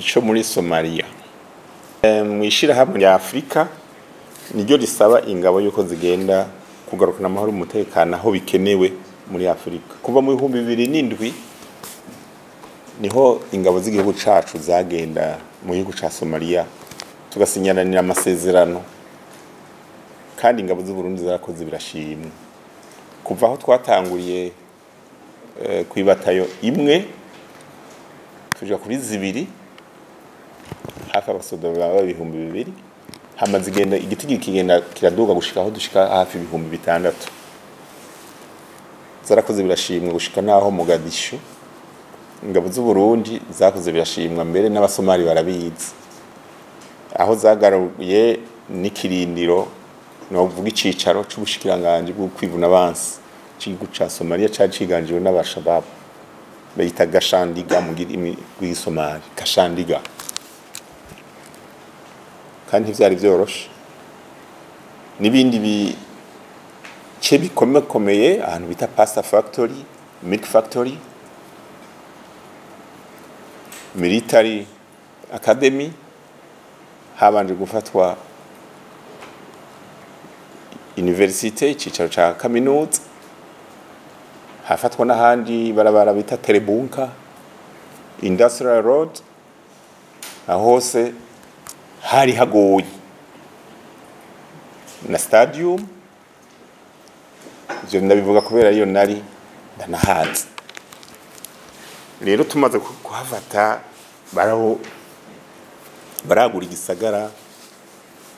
ico muri Somalia mwishira hamwe ya Afrika niryo risaba ingabo yuko zigenda kugarukana amahoro umutekano aho bikenewe muri Afrika kuva mu 2007 niho ingabo z'igihugu cacu zagenda mu gihugu ca Somalia tugasinyananira amasezerano kandi ingabo z'Uburundi zarakoze birashimwe kuva aho twatanguriye kwibatayo imwe tuja kuri zibiri hafi abasoda baba 2000 hamaze igenda igiti kigenda kiraduga gushika aho dushika hafi 6,000 zarakoze birashimwe gushika naho Mogadishu ingabo z'Uburundi zakoze birashimwa mbere n'abasomali barabizi aho zagaruye n'ikirindiro no vuga icicaro c'ubushikiranganje bwo kwivuna abansi cy'igihugu ca Somalia caciganjiwe n'abashabab bayita gashandiga mu Somali kashandiga kandi vyari vyoroshe nibindi bice bikomeye ahantu bita pasta factory milk factory military academy habanje gufatwa university icicaro ca kaminuza hafatwa n'ahandi barabara bita Terebunka industrial road ahose hari hagoye na stadium je ndabivuga kubera iyo nari ndanahazi rero tumaze kuhafata baragura igisagara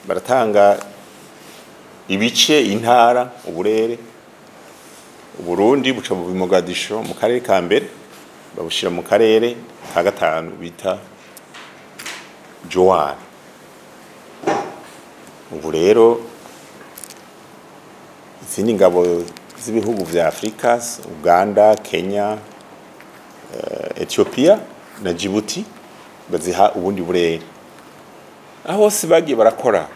baratanga ibice intara uburere Uburundi buca mu Mogadisho mu karere ka mbere babushira mu karere ka gatanu bita Joan ubu rero izindi ngabo z'ibihugu vya Afrika Uganda Kenya Ethiopia na Djibouti baziha ubundi burere aho sibagiye barakora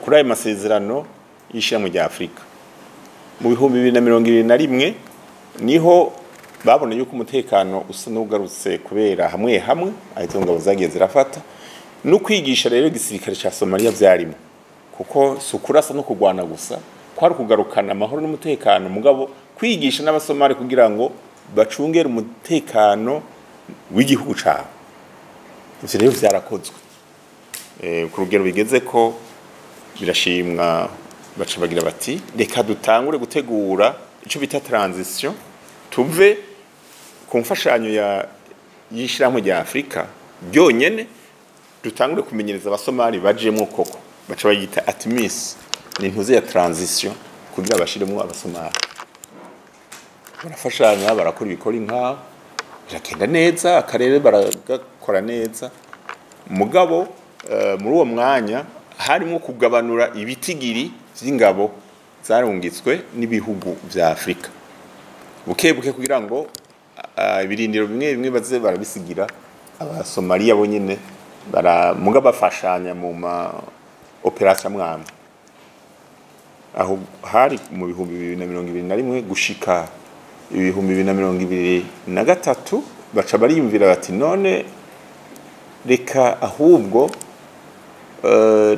kuri ayo masezerano y'ishyirahamwe rya Afrika mu 2021 niho babona yuko umutekano usa n'ugarutse kubera hamwe ahita ngabo zagiye zirafata no kwigisha rero igisirikare ca Somalia vyarimo kuko sukurasa no kugwana gusa kwari kugarukana amahoro n'umutekano mugabo kwigisha n'abasomali kugira ngo bacungere umutekano w'igihugu cabo ivyo rero vyarakozwe ku rugero bigeze ko birashimwa baca bagira bati reka dutangure gutegura ico bita transition tuve ku mfashanyo y'ishyirahamwe rya Afrika byonyene dutangure kumenyereza abasomali bajemwo koko baca bayita atmis ni ntuze ya transition kugira bashiremo abasomali barafashanya barakora ibikora inka birakenda neza akarere baragakora neza mugabo muri uwo mwanya harimo kugabanura ibitigiri vy'ingabo zarungitswe n'ibihugu vya Afrika bukebuke kugira ngo ibirindiro bimwe baze barabisigira abasomalia bonyene muga bafashanya mu ma operation mwamwe aho hari mu 2021 gushika 2023 baca bariyumvira bati none reka ahubwo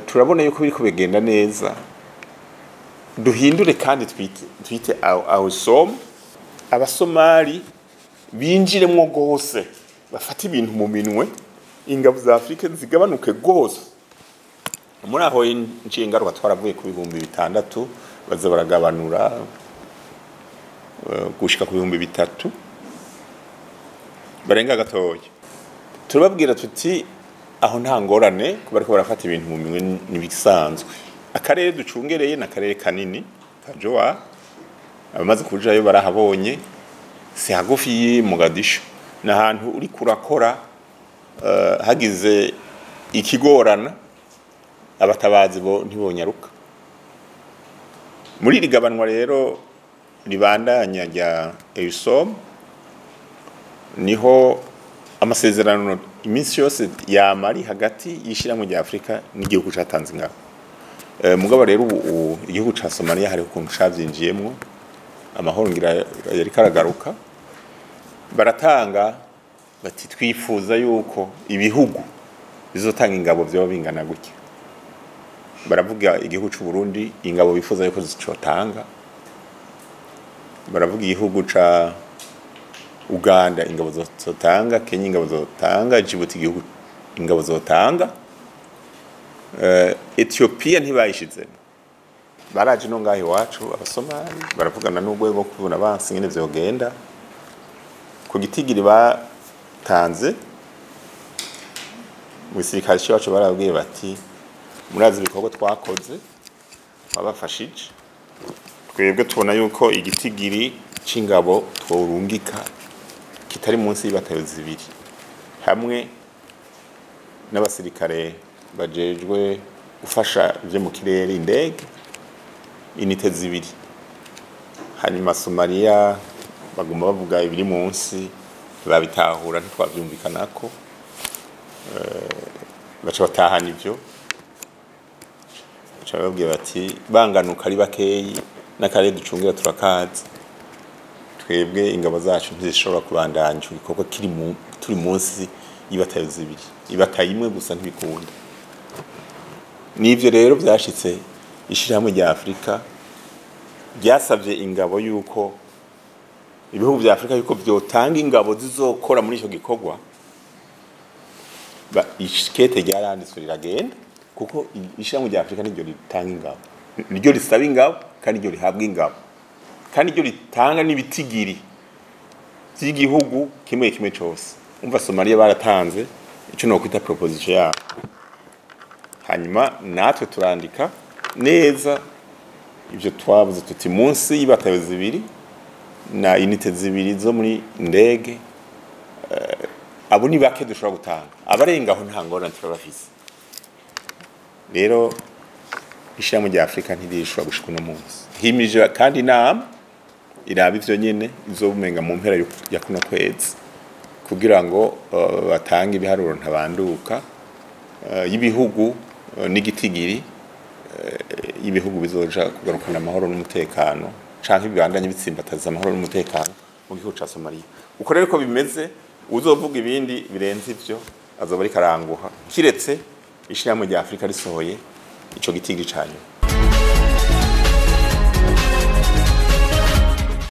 turabona yuko biriko bigenda neza duhindure kandi twite awusom abasomali binjiremwo gose bafata ibintu mu minwe ingabo za Afrika zigabanuke gose muri aho inshingaruka twaravuye ku 6,000 baza baragabanura gushika ku 3,000 barenga gatoya turababwira tuti aho nta ngorane kubariko barafata ibintu mu minwe nibisanzwe akarere ducungereye na karere kanini kajoa abamaze kujayo barahabonye si hagufi Mogadishu na hantu uri kurakora hagize ikigorana abatabazi bo ntibonyaruka muri rigabanwa rero ribandanya rya EUSOM niho amasezerano iminsi yose yamari hagati yishiramwe rya Afrika n'igihugu catanze ngabo mugabo rero igihugu ca Somalia hari ukuntu cavyinjiyemwo amahoro ngira yari karagaruka baratanga bati twifuza yuko ibihugu bizotanga ingabo byo bingana gutya baravuga igihugu cy'u Burundi ingabo bifuza yuko zicotanga baravuga igihugu ca Uganda ingabo zotanga Kenya ingabo zotanga Djibouti igihugu ingabo zotanga Ethiopia ntibayishizemo baraje no ngahe wacu abasomali baravugana n'ugwego kwivuna abansi ngene vyogenda ku gitigiri batanze mu gisirikare cyacu barabwiye bati murazi ibikorwa twakoze babafashije twebwe tubona yuko igitigiri c'ingabo tworungika kitari munsi y'ibatayo zibiri hamwe n'abasirikare bajejwe gufasha ivyo mu kirere indege inite zibiri hanyuma Somalia baguma bavuga ibiri munsi babitahura ntitwavyumvikanako baca batahana ivyo baca babwira bati banganuka ari bakeyi n'akare ducungira turakazi twebwe ingabo zacu ntizishobora kubandanya igikorwa turi munsi y'ibatayo zibiri ibatayo imwe gusa ntibikunda n'ivyo rero byashitse ishirahamwe rya Afrika byasavye ingabo yuko ibihugu bya Afrika yuko byotanga ingabo zizokora muri ico gikorwa ishikete ryaranditswe riragenda kuko ishirahamwe rya Afrika niryo ritanga ingabo niryo risaba ingabo kandi niryo rihabwa ingabo kandi niryo ritanga n'ibitigiri by'igihugu kimwe kimwe cyose umva Somalia baratanze ico no kwita proposition yabo hanyuma natwe turandika neza ivyo twavuze tuti munsi y'ibatayo zibiri na unité zibiri zo muri ndege abo ni bake dushobora gutanga abarengaho nta ngorane turabafise rero ishirahamwe rya Afrika ntirishobora gushika no munsi himije kandi inama iraba ivyo nyene izobumenga mu mpera ya kuno kwezi kugira ngo batange ibiharuro ntabanduka y'ibihugu n'igitigiri y'ibihugu bizoja kugarukana amahoro n'umutekano canke ibibandanye bitsimbataza amahoro n'umutekano mu gihugu ca Somalia uko rero ko bimeze uzovuga ibindi birenze ivyo azoba ari karanguha kiretse ishirahamwe rya Afrika risohoye ico gitigiri canyu